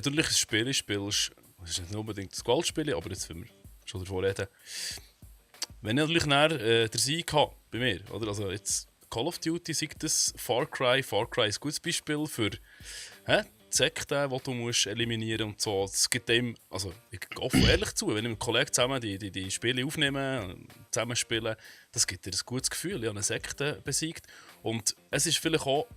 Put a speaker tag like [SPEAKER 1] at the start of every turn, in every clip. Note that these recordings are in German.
[SPEAKER 1] du ein Spiel spielst, das ist nicht unbedingt das Goldspiel, aber jetzt, wenn wir schon davor reden, wenn ich natürlich näher den Sieg habe, bei mir, oder? Also jetzt Call of Duty, sagt das Far Cry ist ein gutes Beispiel für die Sekte, die du musst eliminieren und so. Es gibt dem, also ich gehe offen ehrlich zu, wenn ich mit einem Kollegen zusammen die Spiele aufnehmen, zusammenspielen, das gibt dir ein gutes Gefühl, ich habe eine Sekte besiegt. Und es ist vielleicht auch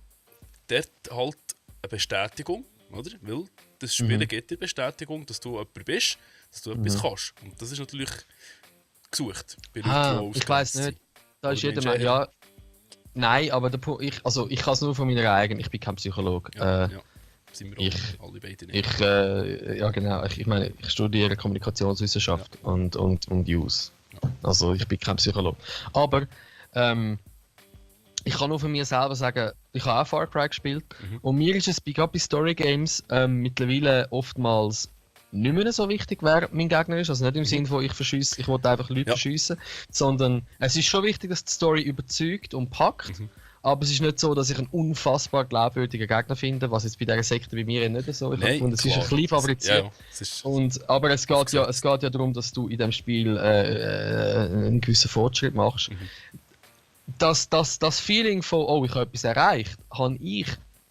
[SPEAKER 1] dort halt eine Bestätigung, oder? Weil das Spiel gibt dir Bestätigung, dass du jemand bist, dass du etwas kannst. Und das ist natürlich gesucht bei Leuten, die
[SPEAKER 2] ich weiss nicht. Da ist jeder Mensch. Ja, nein, aber ich kann es nur von meiner eigenen. Ich bin kein Psychologe.
[SPEAKER 1] Ja, sind wir alle beide nicht.
[SPEAKER 2] Ja genau. Ich meine, ich studiere Kommunikationswissenschaft und News. Ja. Also ich bin kein Psychologe. Aber ich kann nur von mir selber sagen, ich habe auch Far Cry gespielt. Und mir ist es gerade bei Story Games mittlerweile oftmals nicht mehr so wichtig, wer mein Gegner ist. Also nicht im Sinne von ich will einfach Leute verschiessen, sondern es ist schon wichtig, dass die Story überzeugt und packt. Aber es ist nicht so, dass ich einen unfassbar glaubwürdigen Gegner finde, was jetzt bei dieser Sekte bei mir nicht so ist. Und es ist ein bisschen fabriziert. Aber es geht ja darum, dass du in diesem Spiel einen gewissen Fortschritt machst. Das Feeling von, oh, ich habe etwas erreicht, habe ich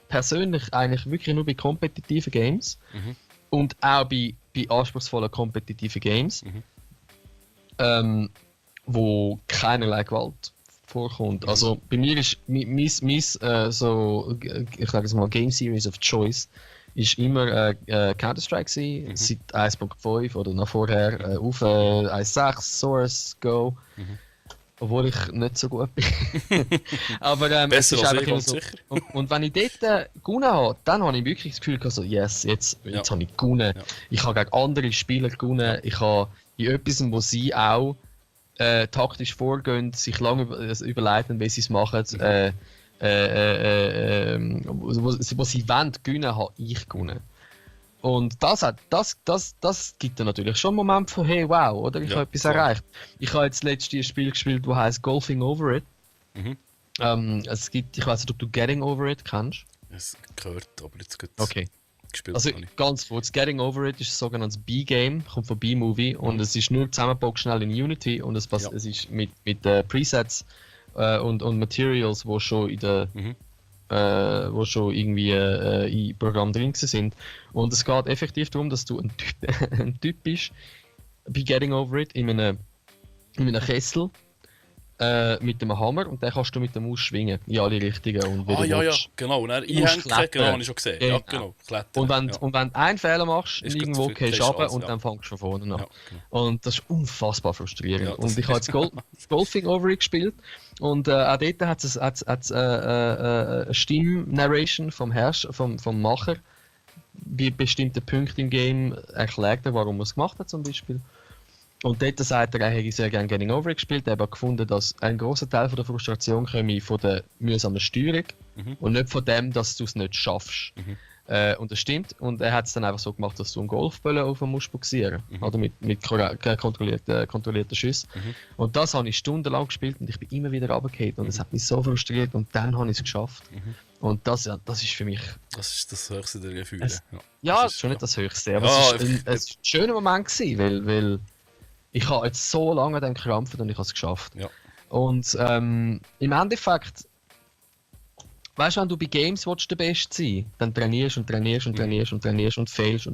[SPEAKER 2] persönlich eigentlich wirklich nur bei kompetitiven Games. Und auch bei anspruchsvollen kompetitiven Games, wo keinerlei Gewalt vorkommt. Also bei mir ist mein so, ich sage es mal, Game Series of Choice ist immer Counter-Strike gewesen, seit 1.5 oder noch vorher auf 1.6, Source, Go. Obwohl ich nicht so gut bin. Aber
[SPEAKER 1] besser
[SPEAKER 2] es ist
[SPEAKER 1] als
[SPEAKER 2] einfach immer so.
[SPEAKER 1] sicher.
[SPEAKER 2] Und wenn ich dort gewonnen habe, dann habe ich wirklich das Gefühl gehabt, so, yes, jetzt habe ich gewonnen. Ja. Ich habe gegen andere Spieler gewonnen. Ich habe in etwas, wo sie auch taktisch vorgehen, sich lange überlegen, wie sie es machen. Wo sie wollen gewinnen, habe ich gewonnen. Und das gibt dann natürlich schon einen Moment von hey wow, oder? Ich habe etwas erreicht. Ich habe jetzt letztes ein Spiel gespielt, das heißt Golfing Over It. Es gibt, ich weiß nicht, ob du Getting Over It kennst.
[SPEAKER 1] Es gehört, aber jetzt geht's gespielt.
[SPEAKER 2] Also ganz kurz, Getting Over It ist ein sogenanntes B-Game, kommt von B-Movie und es ist nur zusammengebaut schnell in Unity und es ist mit Presets und Materials, die schon in der wo schon irgendwie im Programm drin sind. Und es geht effektiv darum, dass du ein Typ bist, bei Getting Over It, in einem Kessel mit einem Hammer und den kannst du mit der Maus schwingen in alle Richtungen. Und
[SPEAKER 1] genau. Und dann einhängen, genau, habe ich schon gesehen. Ja, genau.
[SPEAKER 2] Klettern, und wenn du einen Fehler machst, irgendwo gehst du runter und dann fängst du von vorne an. Ja, genau. Und das ist unfassbar frustrierend. Und ich habe jetzt Golfing Over It gespielt und auch dort hat es eine Stimm-Narration vom Macher bei bestimmten Punkten im Game erklärt, warum er es gemacht hat zum Beispiel. Und dort sagt er hätte sehr gerne Getting Over It gespielt. Er hat aber gefunden, dass ein grosser Teil von der Frustration komme von der mühsamen Steuerung und nicht von dem, dass du es nicht schaffst. Und das stimmt. Und er hat es dann einfach so gemacht, dass du einen Golfball auf musst boxieren oder mit kontrollierten Schüssen. Und das habe ich stundenlang gespielt und ich bin immer wieder runtergefallen. Und es hat mich so frustriert und dann habe ich es geschafft. Und das ist für mich...
[SPEAKER 1] Das ist das höchste der Gefühle.
[SPEAKER 2] Das ist schon nicht das höchste, aber es war ein schöner Moment gewesen, weil ich habe jetzt so lange an dem gekrampft und ich habe es geschafft. Ja. Und im Endeffekt, weißt du, wenn du bei Games willst, der Beste sein, dann trainierst und fehlst.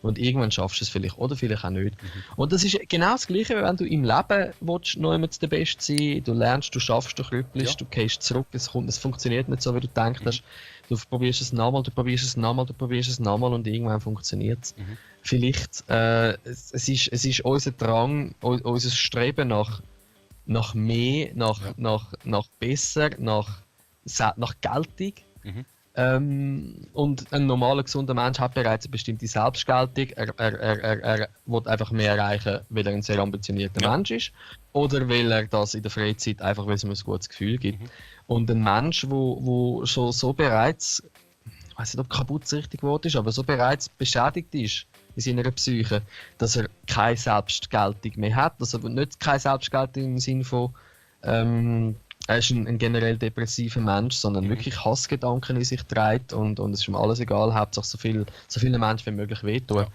[SPEAKER 2] Und irgendwann schaffst du es vielleicht oder vielleicht auch nicht. Und das ist genau das Gleiche, wenn du im Leben willst, noch immer der Beste sein. Du lernst, du schaffst, du krüppelst, du gehst zurück, es funktioniert nicht so, wie du denkst hast. Du probierst es nochmal und irgendwann funktioniert es. Vielleicht, es ist unser Drang, unser Streben nach mehr, nach besser, nach Geltung. Und ein normaler, gesunder Mensch hat bereits eine bestimmte Selbstgeltung. Er will einfach mehr erreichen, weil er ein sehr ambitionierter Mensch ist. Oder weil er das in der Freizeit einfach, weil es ihm ein gutes Gefühl gibt. Und ein Mensch, der schon so bereits, ich weiß nicht, ob kaputt das richtige Wort ist, aber so bereits beschädigt ist in seiner Psyche, dass er keine Selbstgeltung mehr hat. Also nicht keine Selbstgeltung im Sinne von, er er ist ein generell depressiver Mensch, sondern wirklich Hassgedanken in sich trägt und es ist ihm alles egal, Hauptsache so vielen Menschen wie möglich wehtun. Ja.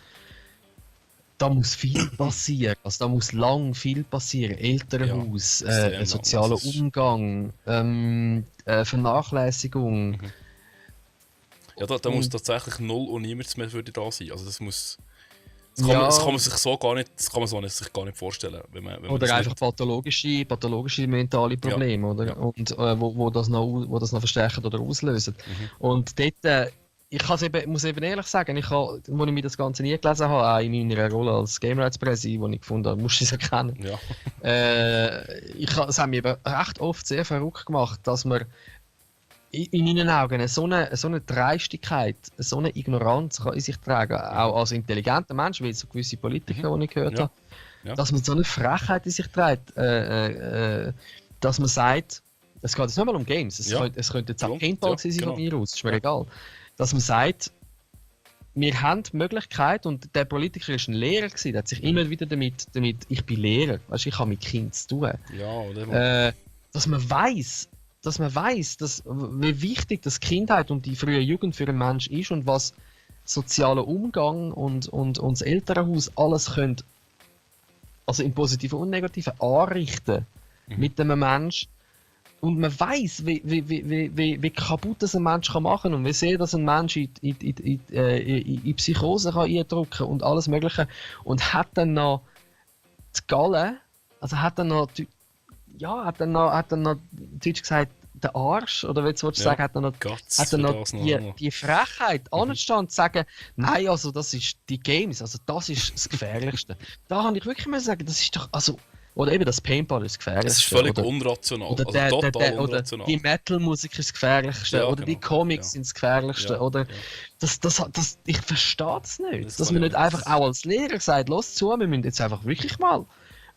[SPEAKER 2] Da muss viel passieren, also da muss lang viel passieren. Elternhaus, sozialer Umgang, Vernachlässigung.
[SPEAKER 1] Mhm. Ja, da muss tatsächlich null und niemand mehr für da sein. Also das muss... Das kann man sich so gar nicht, sich gar nicht vorstellen. Wenn man
[SPEAKER 2] oder einfach pathologische mentale Probleme, oder? Ja. Und wo das noch verstärken oder auslösen. Und dort, muss eben ehrlich sagen, als ich mir das Ganze nie gelesen habe, auch in meiner Rolle als Game Rights Presse, wo ich gefunden habe, musst du es erkennen.
[SPEAKER 1] Ja.
[SPEAKER 2] Es hat mich eben recht oft sehr verrückt gemacht, dass man in meinen Augen so eine Dreistigkeit, so eine Ignoranz kann in sich tragen, auch als intelligenter Mensch, wie so gewisse Politiker, die ich gehört habe, dass man so eine Frechheit in sich trägt, dass man sagt, es geht jetzt nicht mal um Games, es könnte jetzt auch Paintball sein von mir aus, ist mir egal, dass man sagt, wir haben die Möglichkeit, und der Politiker war ein Lehrer, der hat sich immer wieder damit ich bin Lehrer, weißt, ich habe mit Kindern zu tun, dass man weiss, wie wichtig das Kindheit und die frühe Jugend für einen Menschen ist und was sozialer Umgang und das Elternhaus alles können, also im Positiven und Negativen, anrichten mit einem Menschen. Und man weiss, wie kaputt das ein Mensch machen kann und wie sehr das ein Mensch in Psychose kann eindrücken kann und alles Mögliche. Und hat dann noch die Galle, also hat dann noch Deutsch gesagt, der Arsch, oder wie du sagen, hat er noch die Frechheit anzustehen und zu sagen, nein, also das ist die Games, also das ist das Gefährlichste. Da habe ich wirklich mal sagen, das ist doch, also, oder eben das Paintball ist das Gefährlichste.
[SPEAKER 1] Das ist völlig unrational,
[SPEAKER 2] oder
[SPEAKER 1] total unrational.
[SPEAKER 2] Oder die Metal-Musik ist das Gefährlichste, oder die Comics sind das Gefährlichste, oder ich verstehe es nicht, dass man nicht einfach auch als Lehrer sagt, los zu, wir müssen jetzt einfach wirklich mal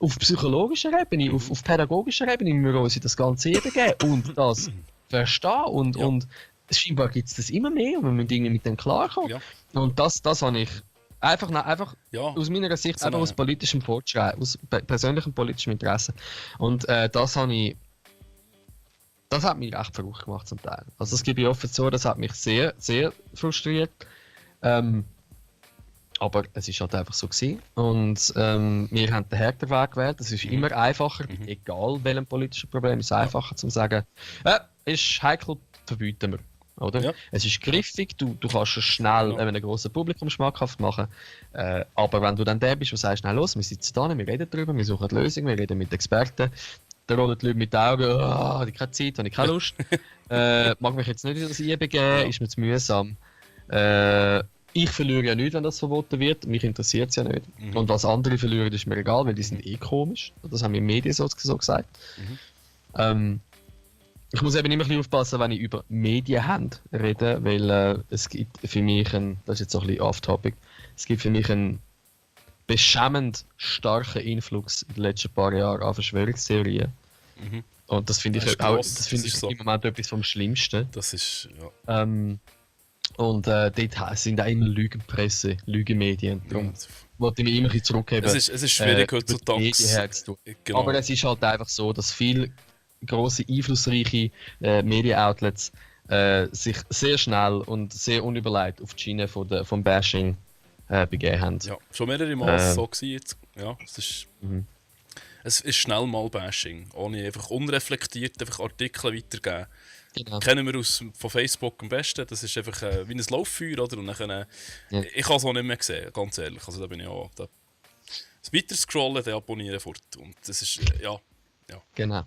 [SPEAKER 2] auf psychologischer Ebene, auf pädagogischer Ebene müssen wir uns das Ganze geben und das verstehen. Und scheinbar gibt es das immer mehr und wir müssen irgendwie mit dem klarkommen. Ja. Und das habe ich einfach aus meiner Sicht einfach aus politischem Fortschritt, aus persönlichem politischem Interesse. Und das hat mich echt verrückt gemacht zum Teil. Also das gebe ich offen zu, das hat mich sehr, sehr frustriert. Aber es war halt einfach so gewesen. Und wir haben den härteren Weg gewählt. Es ist immer einfacher, egal welchem politischen Problem, ist es einfacher zu sagen, ist heikel, verbieten wir. Oder? Ja. Es ist griffig, du kannst es schnell einem grossen Publikum schmackhaft machen. Aber wenn du dann der bist, der sagst, schnell los, wir sitzen da, wir reden darüber, wir suchen eine Lösung, wir reden mit Experten, da rollen die Leute mit den Augen, habe ich keine Zeit, habe ich keine Lust, mag mich jetzt nicht in das einbegeben, ist mir zu mühsam. Ich verliere ja nichts, wenn das verboten wird. Mich interessiert es ja nicht. Und was andere verlieren, ist mir egal, weil die sind komisch. Das haben wir in den Medien so gesagt. Ich muss eben immer ein bisschen aufpassen, wenn ich über Medien rede, weil es gibt für mich das ist jetzt so ein bisschen off-topic, es gibt für mich einen beschämend starken Influx in den letzten paar Jahren an Verschwörungstheorien. Und das finde ich im Moment etwas vom Schlimmsten.
[SPEAKER 1] Das ist, ja.
[SPEAKER 2] Und dort sind auch immer Lügenpresse, Lügenmedien. Darum wollte ich mich immer ein bisschen zurückheben.
[SPEAKER 1] Es ist schwierig heutzutage.
[SPEAKER 2] Genau. Aber es ist halt einfach so, dass viele grosse, einflussreiche Medienoutlets sich sehr schnell und sehr unüberlegt auf die Schiene vom Bashing begeben haben.
[SPEAKER 1] Ja, schon mehrere Mal so gewesen jetzt. Ja, es ist schnell mal Bashing, ohne einfach unreflektiert einfach Artikel weitergeben. Genau. Kennen wir von Facebook am besten, das ist einfach wie ein Lauffeuer, oder? Und dann ich habe es auch nicht mehr gesehen, ganz ehrlich, also da bin ich auch das weiter scrollen, dann abonnieren fort und das ist, ja.
[SPEAKER 2] Genau.